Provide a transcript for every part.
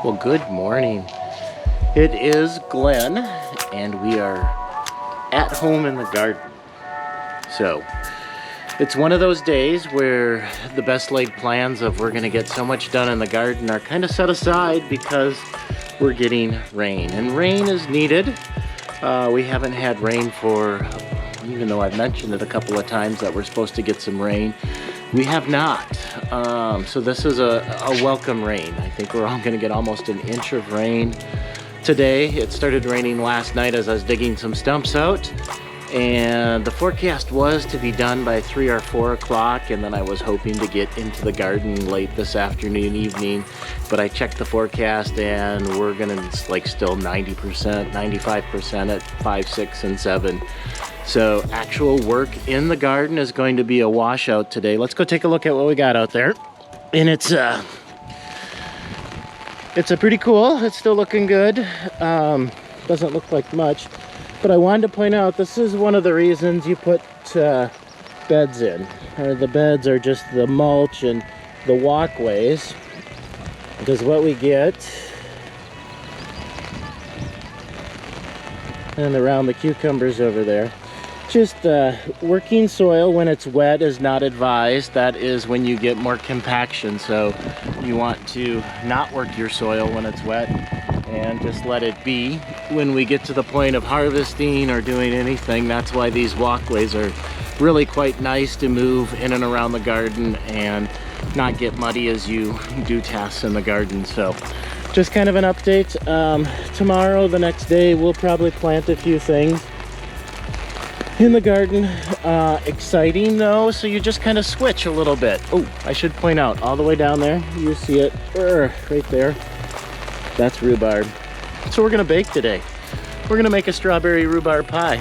Well, good morning. It is Glenn, and we are at home in the garden. So, it's one of those days where the best laid plans of we're gonna get so much done in the garden are kind of set aside because we're getting rain. And rain is needed. We haven't had rain for, even though I've mentioned it a couple of times that we're supposed to get some rain, we have not. So this is a welcome rain. I think we're all gonna get almost an inch of rain today. It started raining last night as I was digging some stumps out, and the forecast was to be done by 3 or 4 o'clock, and then I was hoping to get into the garden late this afternoon, evening, but I checked the forecast and we're gonna like still 90%, 95% at 5, 6, and 7. So actual work in the garden is going to be a washout today. Let's go take a look at what we got out there. And it's a pretty cool. It's still looking good. Doesn't look like much, but I wanted to point out this is one of the reasons you put beds in. Or the beds are just the mulch and the walkways, because what we get, and around the cucumbers over there, just working soil when it's wet is not advised. That is when you get more compaction. So you want to not work your soil when it's wet and just let it be. When we get to the point of harvesting or doing anything, that's why these walkways are really quite nice to move in and around the garden and not get muddy as you do tasks in the garden. So just kind of an update. Tomorrow, the next day, we'll probably plant a few things in the garden. Exciting though, so you just kind of switch a little bit. Oh, I should point out, all the way down there, you see it right there, that's rhubarb. So we're gonna bake today. We're gonna make a strawberry rhubarb pie.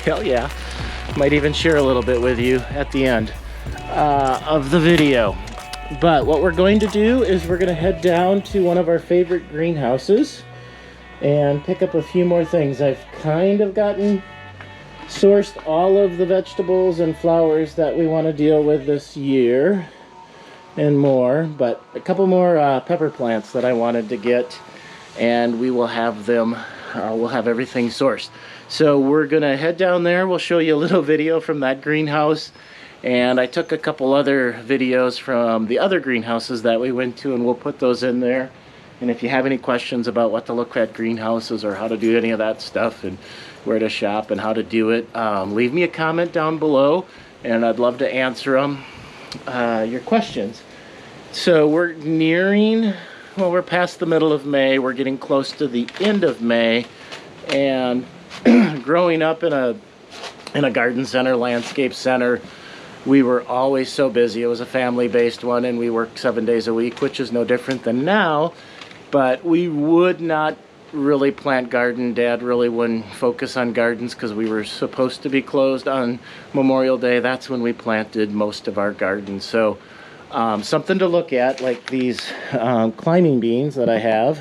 Hell yeah. Might even share a little bit with you at the end of the video. But what we're going to do is we're gonna head down to one of our favorite greenhouses and pick up a few more things. I've kind of sourced all of the vegetables and flowers that we want to deal with this year and more, but a couple more pepper plants that I wanted to get, and we will have them, we'll have everything sourced. So we're gonna head down there. We'll show you a little video from that greenhouse, and I took a couple other videos from the other greenhouses that we went to, and we'll put those in there. And if you have any questions about what to look at greenhouses or how to do any of that stuff and where to shop and how to do it, leave me a comment down below and I'd love to answer them, your questions. So we're nearing, well, we're past the middle of May. We're getting close to the end of May, and growing up in a garden center, landscape center, we were always so busy. It was a family-based one, and we worked 7 days a week, which is no different than now. But we would not really plant garden. Dad really wouldn't focus on gardens because we were supposed to be closed on Memorial Day. That's when we planted most of our gardens. So something to look at, like these climbing beans that I have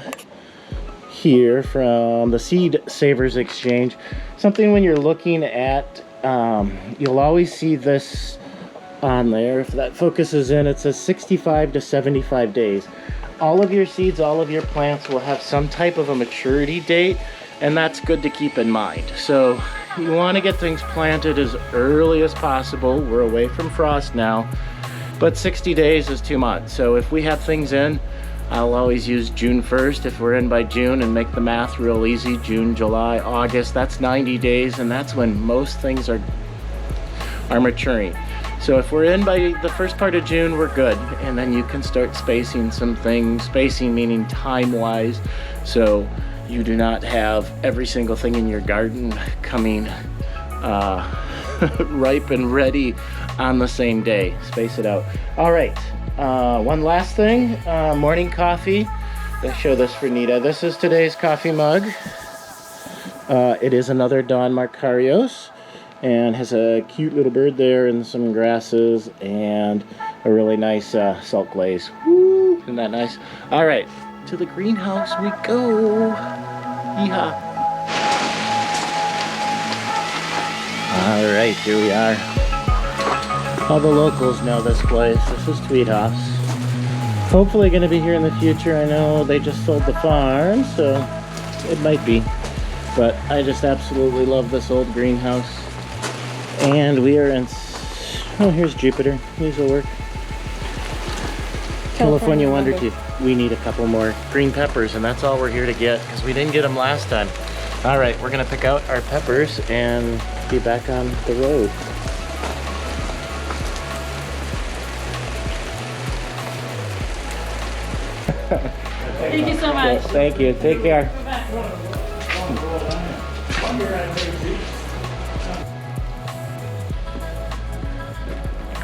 here from the Seed Savers Exchange. Something when you're looking at, you'll always see this on there. If that focuses in, it says 65 to 75 days. All of your seeds, all of your plants will have some type of a maturity date, and that's good to keep in mind. So you want to get things planted as early as possible. We're away from frost now, but 60 days is 2 months. So if we have things in, I'll always use June 1st. If we're in by June, and make the math real easy, June, July, August, that's 90 days, and that's when most things are maturing. So if we're in by the first part of June, we're good. And then you can start spacing some things, spacing meaning time-wise, so you do not have every single thing in your garden coming ripe and ready on the same day. Space it out. All right, one last thing, morning coffee. Let's show this for Nita. This is today's coffee mug. It is another Don Marcarios, and has a cute little bird there and some grasses and a really nice salt glaze. Woo! Isn't that nice? All right, to the greenhouse we go. Yeehaw! All right, here we are. All the locals know this place. This is Tweed House. Hopefully going to be here in the future. I know they just sold the farm, so it might be. But I just absolutely love this old greenhouse. And we are in... Oh, here's Jupiter. These will work. California Wonder Tea. We need a couple more green peppers, and that's all we're here to get because we didn't get them last time. All right, we're gonna pick out our peppers and be back on the road. Thank you so much. Thank you. Take care.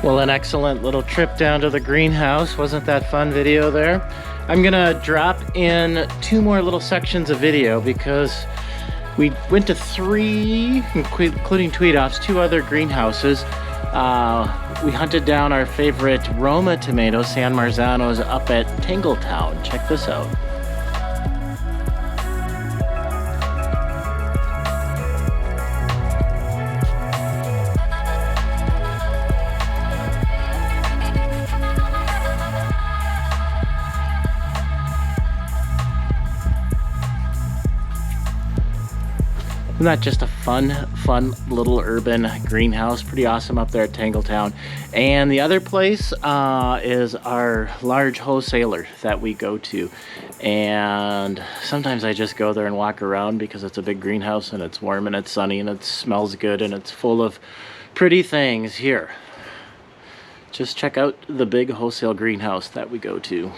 Well, an excellent little trip down to the greenhouse. Wasn't that fun video there? I'm gonna drop in 2 more little sections of video because we went to 3, including Tweedoff's, 2 other greenhouses. We hunted down our favorite Roma tomatoes, San Marzanos, up at Tingletown. Check this out. Isn't that just a fun little urban greenhouse? Pretty awesome up there at Tingletown. And the other place is our large wholesaler that we go to. And sometimes I just go there and walk around because it's a big greenhouse and it's warm and it's sunny and it smells good and it's full of pretty things here. Just check out the big wholesale greenhouse that we go to.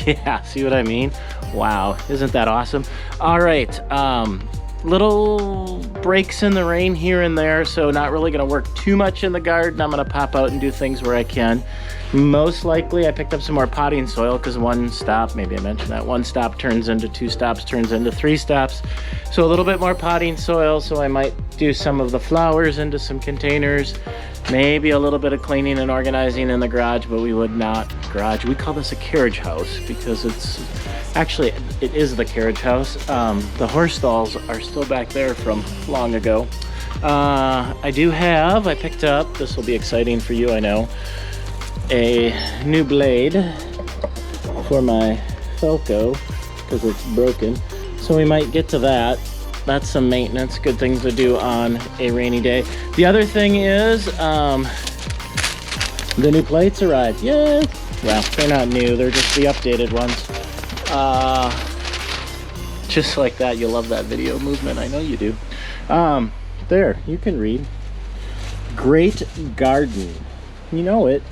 Yeah, see what I mean? Wow, isn't that awesome? All right, little breaks in the rain here and there, so not really gonna work too much in the garden. I'm gonna pop out and do things where I can. Most likely I picked up some more potting soil because one stop, maybe I mentioned that, one stop turns into 2 stops, turns into 3 stops. So a little bit more potting soil, so I might do some of the flowers into some containers. Maybe a little bit of cleaning and organizing in the garage, but we would not garage. We call this a carriage house because it's actually, it is the carriage house. The horse stalls are still back there from long ago. I picked up, this will be exciting for you, I know, a new blade for my Felco because it's broken. So we might get to that. That's some maintenance, good things to do on a rainy day. The other thing is, the new plates arrived. Yay! Well, they're not new, they're just the updated ones. Just like that, you'll love that video movement, I know you do. There, you can read. Great Garden. You know it,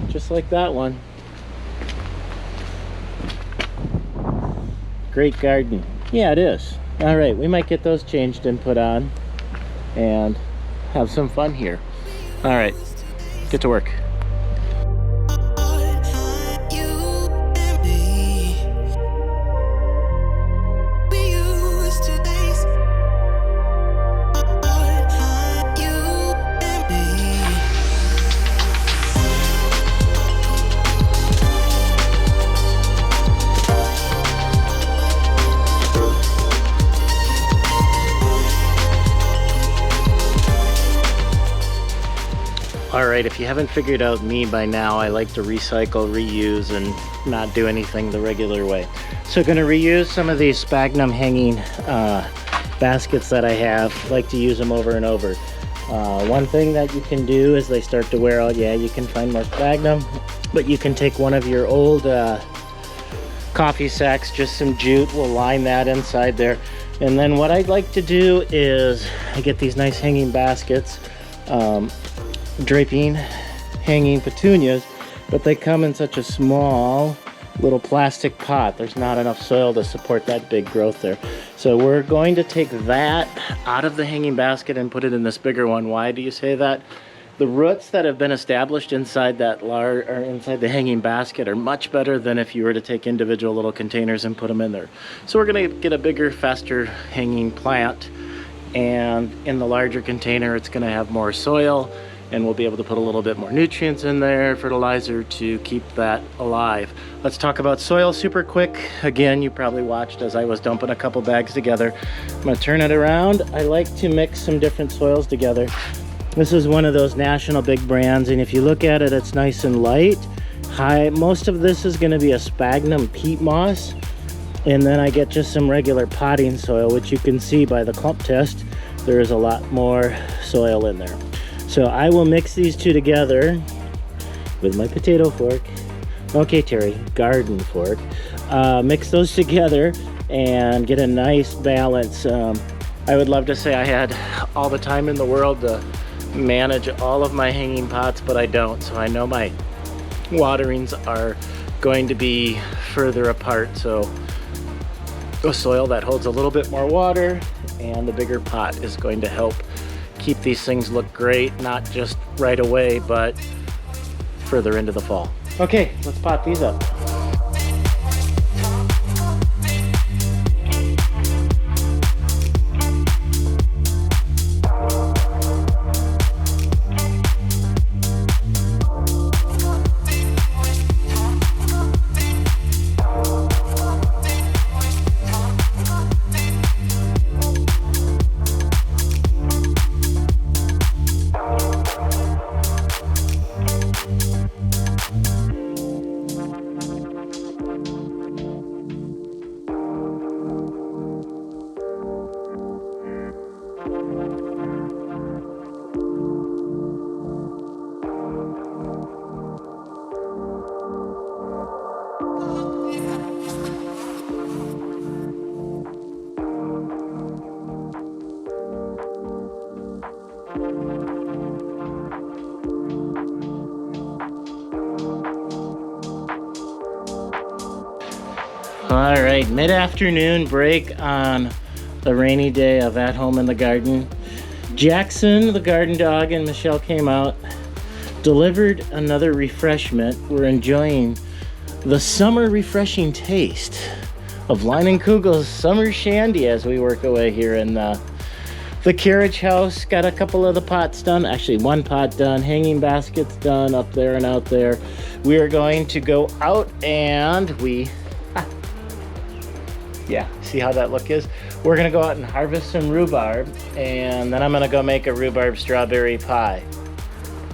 just like that one. Great Garden. Yeah, it is. All right, we might get those changed and put on and have some fun here. All right, get to work. Alright, if you haven't figured out me by now, I like to recycle, reuse, and not do anything the regular way. So going to reuse some of these sphagnum hanging baskets that I have. I like to use them over and over. One thing that you can do as they start to wear out, yeah, you can find more sphagnum, but you can take one of your old coffee sacks, just some jute, we'll line that inside there. And then what I'd like to do is I get these nice hanging baskets, draping, hanging petunias, but they come in such a small little plastic pot. There's not enough soil to support that big growth there. So we're going to take that out of the hanging basket and put it in this bigger one. Why do you say that? The roots that have been established inside that inside the hanging basket are much better than if you were to take individual little containers and put them in there. So we're going to get a bigger, faster hanging plant, and in the larger container it's going to have more soil, and we'll be able to put a little bit more nutrients in there, fertilizer, to keep that alive. Let's talk about soil super quick. Again, you probably watched as I was dumping a couple bags together. I'm going to turn it around. I like to mix some different soils together. This is one of those national big brands, and if you look at it, it's nice and light. Most of this is going to be a sphagnum peat moss, and then I get just some regular potting soil, which you can see by the clump test. There is a lot more soil in there. So I will mix these two together with my potato fork. Okay, Terry, garden fork. Mix those together and get a nice balance. I would love to say I had all the time in the world to manage all of my hanging pots, but I don't. So I know my waterings are going to be further apart. So a soil that holds a little bit more water and the bigger pot is going to help keep these things look great, not just right away, but further into the fall. Okay, let's pot these up. All right, mid-afternoon break on the rainy day of At Home in the Garden. Jackson, the garden dog, and Michelle came out, delivered another refreshment. We're enjoying the summer refreshing taste of Leinenkugel's Summer Shandy as we work away here in the carriage house. Got a couple of the pots done, actually one pot done, hanging baskets done up there and out there. We are going to go out and yeah, see how that look is? We're gonna go out and harvest some rhubarb, and then I'm gonna go make a rhubarb strawberry pie.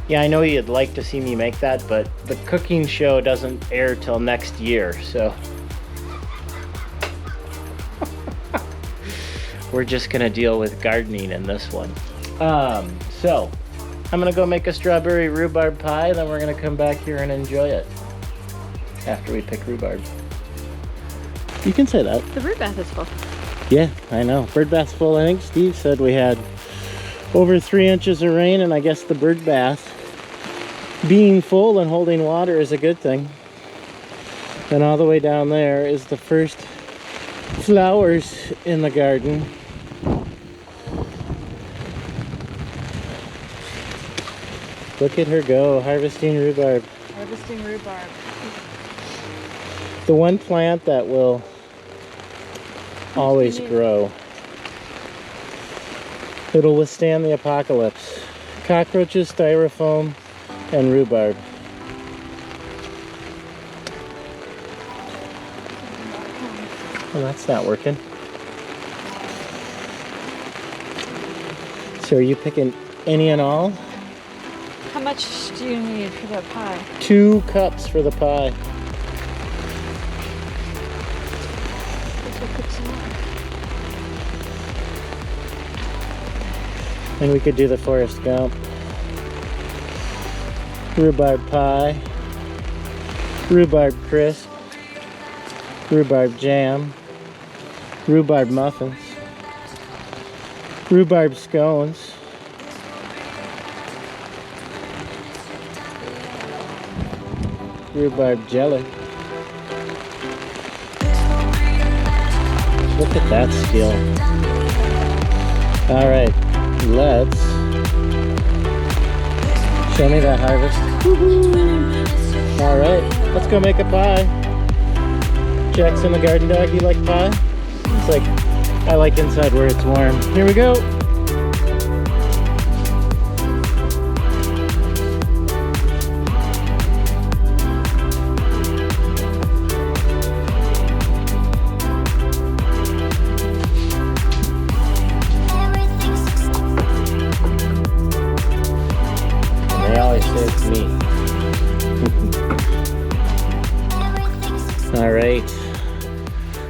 Yeah, I know you'd like to see me make that, but the cooking show doesn't air till next year, so we're just gonna deal with gardening in this one. So I'm gonna go make a strawberry rhubarb pie, then we're gonna come back here and enjoy it after we pick rhubarb. You can say that. The bird bath is full. Yeah, I know. Bird bath's full. I think Steve said we had over 3 inches of rain, and I guess the bird bath being full and holding water is a good thing. And all the way down there is the first flowers in the garden. Look at her go, harvesting rhubarb. Harvesting rhubarb. The one plant that will always grow. It'll withstand the apocalypse. Cockroaches, styrofoam, and rhubarb. Well, that's not working. So are you picking any and all? How much do you need for that pie? 2 cups for the pie. And we could do the Forrest Gump. Rhubarb pie. Rhubarb crisp. Rhubarb jam. Rhubarb muffins. Rhubarb scones. Rhubarb jelly. Look at that skill. All right, let's show me that harvest. All right, let's go make a pie. Jackson the garden dog, you like pie? It's like, I like inside where it's warm. Here we go. They always say it's me. All right.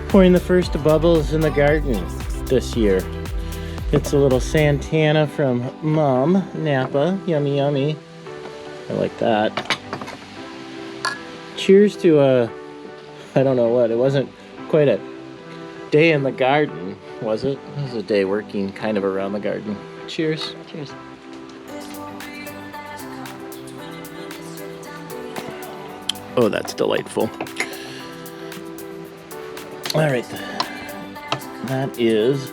Pouring the first bubbles in the garden this year. It's a little Santana from Mom, Napa. Yummy, yummy. I like that. Cheers to I don't know what, it wasn't quite a day in the garden, was it? It was a day working kind of around the garden. Cheers. Cheers. Oh, that's delightful. All right, that is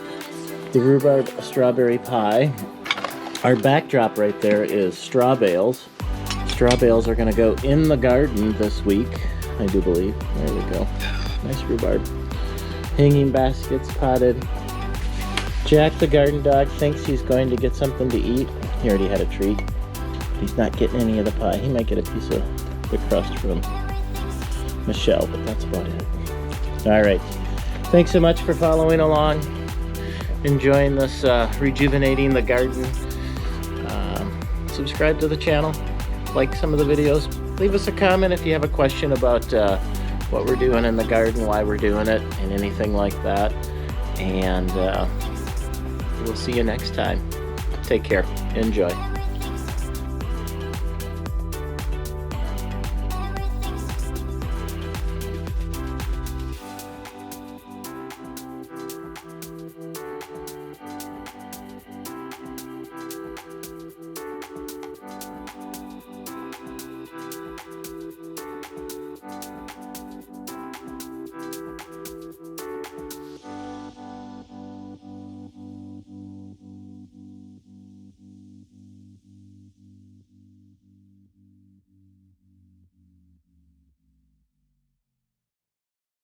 the rhubarb strawberry pie. Our backdrop right there is straw bales. Straw bales are gonna go in the garden this week, I do believe. There we go. Nice rhubarb. Hanging baskets potted. Jack the garden dog thinks he's going to get something to eat. He already had a treat. He's not getting any of the pie. He might get a piece of the crust from Michelle, but that's about it. All right. Thanks so much for following along. Enjoying this rejuvenating the garden. Subscribe to the channel. Like some of the videos. Leave us a comment if you have a question about what we're doing in the garden, why we're doing it, and anything like that. And we'll see you next time. Take care. Enjoy.